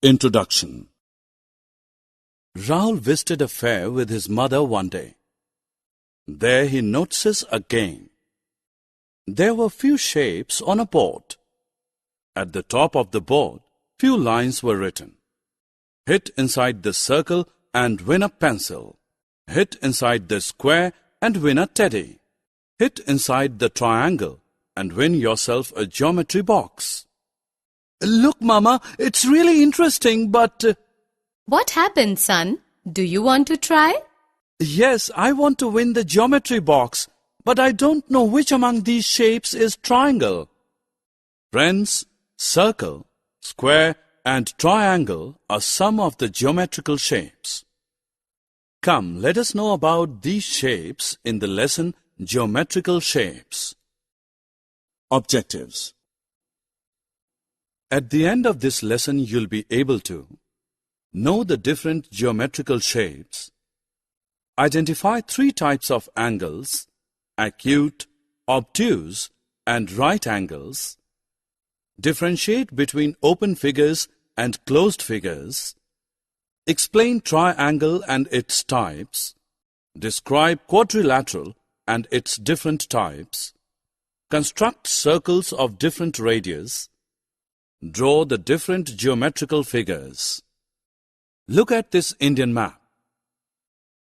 Introduction. Rahul visited a fair with his mother one day. There he notices a game. There were few shapes on a board. At the top of the board, few lines were written. Hit inside the circle and win a pencil. Hit inside the square and win a teddy. Hit inside the triangle and win yourself a geometry box. Look, Mama, it's really interesting, but... What happened, son? Do you want to try? Yes, I want to win the geometry box, but I don't know which among these shapes is triangle. Friends, circle, square and triangle are some of the geometrical shapes. Come, let us know about these shapes in the lesson Geometrical Shapes. Objectives. At the end of this lesson, you'll be able to know the different geometrical shapes, identify 3 types of angles, acute, obtuse, and right angles, differentiate between open figures and closed figures, explain triangle and its types, describe quadrilateral and its different types, construct circles of different radius, draw the different geometrical figures. Look at this Indian map.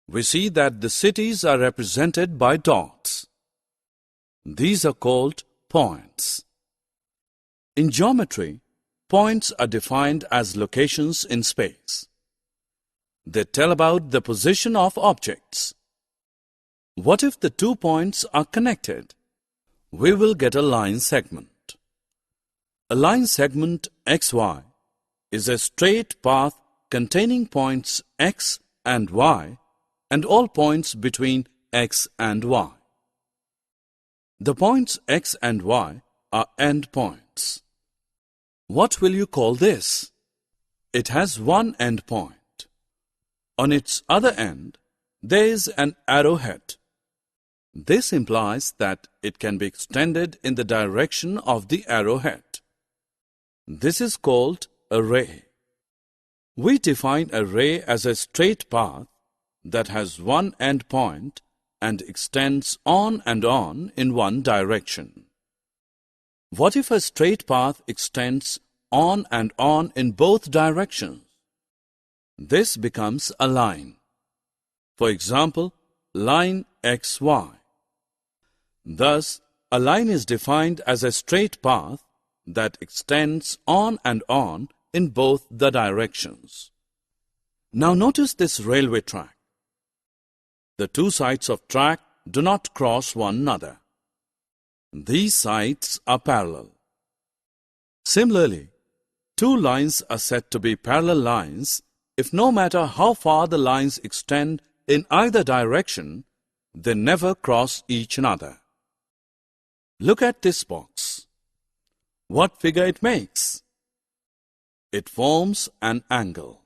We see that the cities are represented by dots. These are called points. In geometry, points are defined as locations in space. They tell about the position of objects. What if the 2 points are connected? We will get a line segment. A line segment XY is a straight path containing points X and Y and all points between X and Y. The points X and Y are endpoints. What will you call this? It has one endpoint. On its other end, there is an arrowhead. This implies that it can be extended in the direction of the arrowhead. This is called a ray. We define a ray as a straight path that has one endpoint and extends on and on in one direction. What if a straight path extends on and on in both directions? This becomes a line. For example, line XY. Thus, a line is defined as a straight path that extends on and on in both the directions. Now notice this railway track. The 2 sides of track do not cross one another. These sides are parallel. Similarly, 2 lines are said to be parallel lines if no matter how far the lines extend in either direction, they never cross each other. Look at this box. What figure it makes? It forms an angle.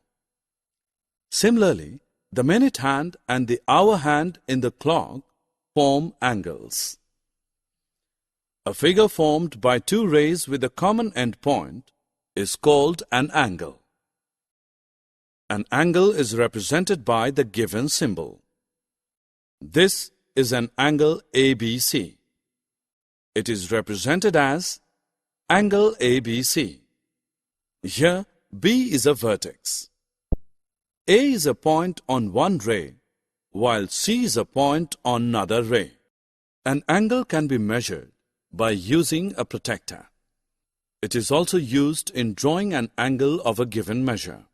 Similarly, the minute hand and the hour hand in the clock form angles. A figure formed by 2 rays with a common endpoint is called an angle. An angle is represented by the given symbol. This is an angle ABC. It is represented as angle ABC. Here, B is a vertex. A is a point on one ray, while C is a point on another ray. An angle can be measured by using a protractor. It is also used in drawing an angle of a given measure.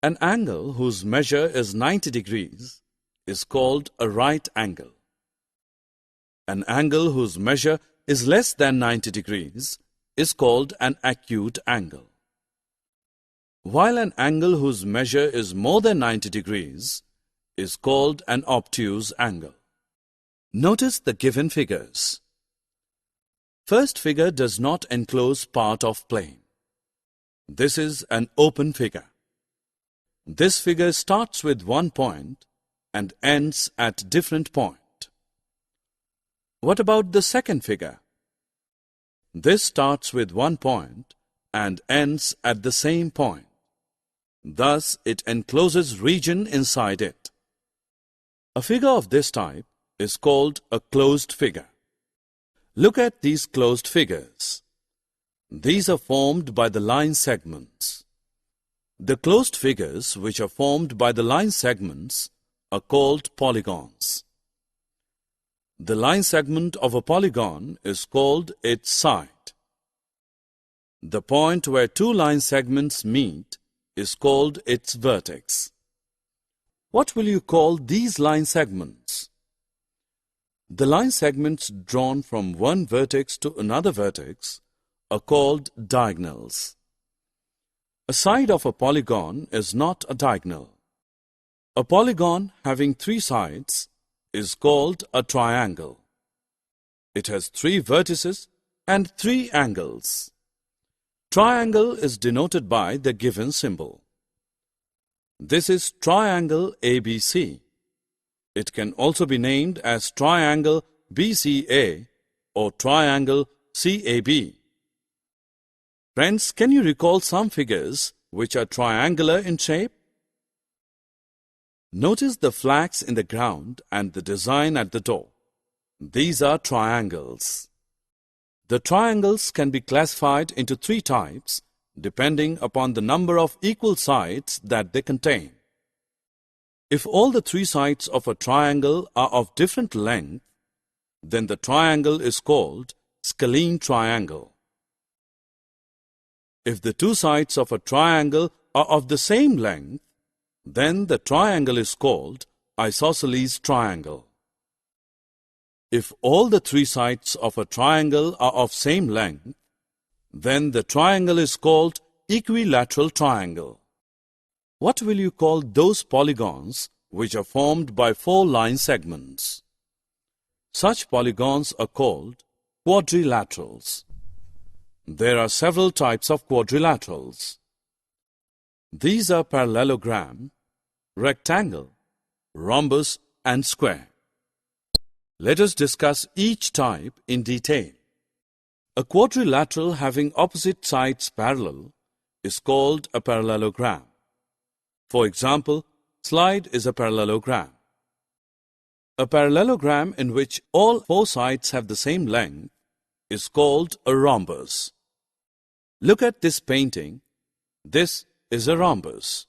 An angle whose measure is 90 degrees is called a right angle. An angle whose measure is less than 90 degrees is called an acute angle. While an angle whose measure is more than 90 degrees is called an obtuse angle. Notice the given figures. First figure does not enclose part of plane. This is an open figure. This figure starts with one point and ends at different point. What about the second figure? This starts with one point and ends at the same point. Thus, it encloses region inside it. A figure of this type is called a closed figure. Look at these closed figures. These are formed by the line segments. The closed figures which are formed by the line segments are called polygons. The line segment of a polygon is called its side. The point where two line segments meet is called its vertex. What will you call these line segments? The line segments drawn from one vertex to another vertex are called diagonals. A side of a polygon is not a diagonal. A polygon having three sides is called a triangle. It has three vertices and three angles. Triangle is denoted by the given symbol. This is triangle ABC. It can also be named as triangle BCA or triangle CAB. Friends, can you recall some figures which are triangular in shape? Notice the flags in the ground and the design at the door. These are triangles. The triangles can be classified into three types depending upon the number of equal sides that they contain. If all the three sides of a triangle are of different length, then the triangle is called scalene triangle. If the two sides of a triangle are of the same length, then the triangle is called isosceles triangle. If all the three sides of a triangle are of same length, then the triangle is called equilateral triangle. What will you call those polygons which are formed by four line segments? Such polygons are called quadrilaterals. There are several types of quadrilaterals. These are parallelogram, rectangle, rhombus, and square. Let us discuss each type in detail. A quadrilateral having opposite sides parallel is called a parallelogram. For example, slide is a parallelogram. A parallelogram in which all four sides have the same length is called a rhombus. Look at this painting. This is a rhombus.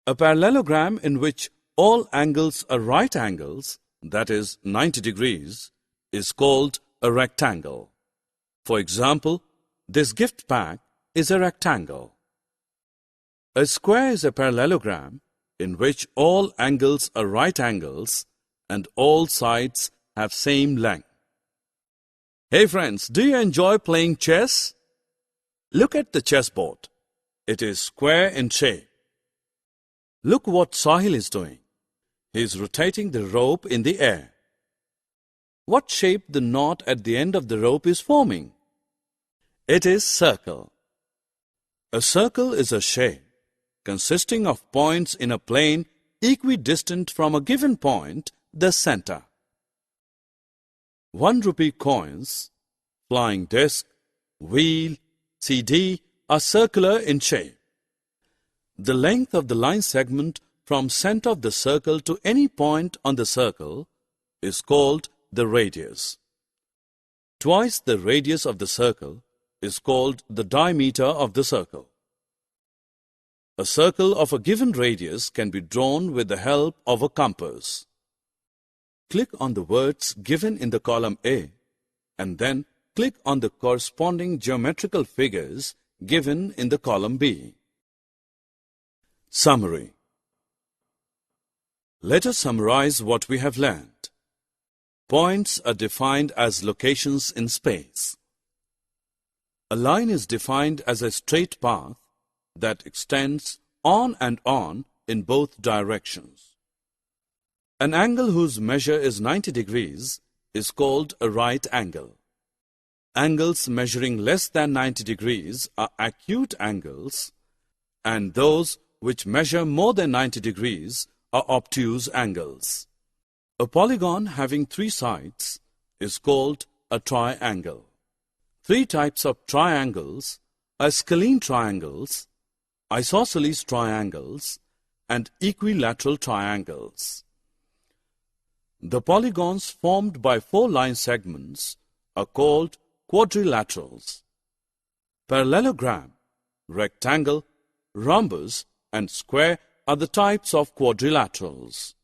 A parallelogram in which all angles are right angles, that is 90 degrees, is called a rectangle. For example, this gift pack is a rectangle. A square is a parallelogram in which all angles are right angles and all sides have same length. Hey friends, do you enjoy playing chess? Look at the chessboard. It is square in shape. Look what Sahil is doing. He is rotating the rope in the air. What shape the knot at the end of the rope is forming? It is circle. A circle is a shape consisting of points in a plane equidistant from a given point, the center. 1 rupee coins, flying disc, wheel, CD are circular in shape. The length of the line segment from center of the circle to any point on the circle is called the radius. Twice the radius of the circle is called the diameter of the circle. A circle of a given radius can be drawn with the help of a compass. Click on the words given in the column A and then click on the corresponding geometrical figures given in the column B. Summary. Let us summarize what we have learned. Points are defined as locations in space. A line is defined as a straight path that extends on and on in both directions. An angle whose measure is 90 degrees is called a right angle. Angles measuring less than 90 degrees are acute angles, and those which measure more than 90 degrees are obtuse angles. A polygon having three sides is called a triangle. Three types of triangles scalene triangles, isosceles triangles, and equilateral triangles. The polygons formed by 4 line segments are called quadrilaterals. Parallelogram, rectangle, rhombus, and square are the types of quadrilaterals.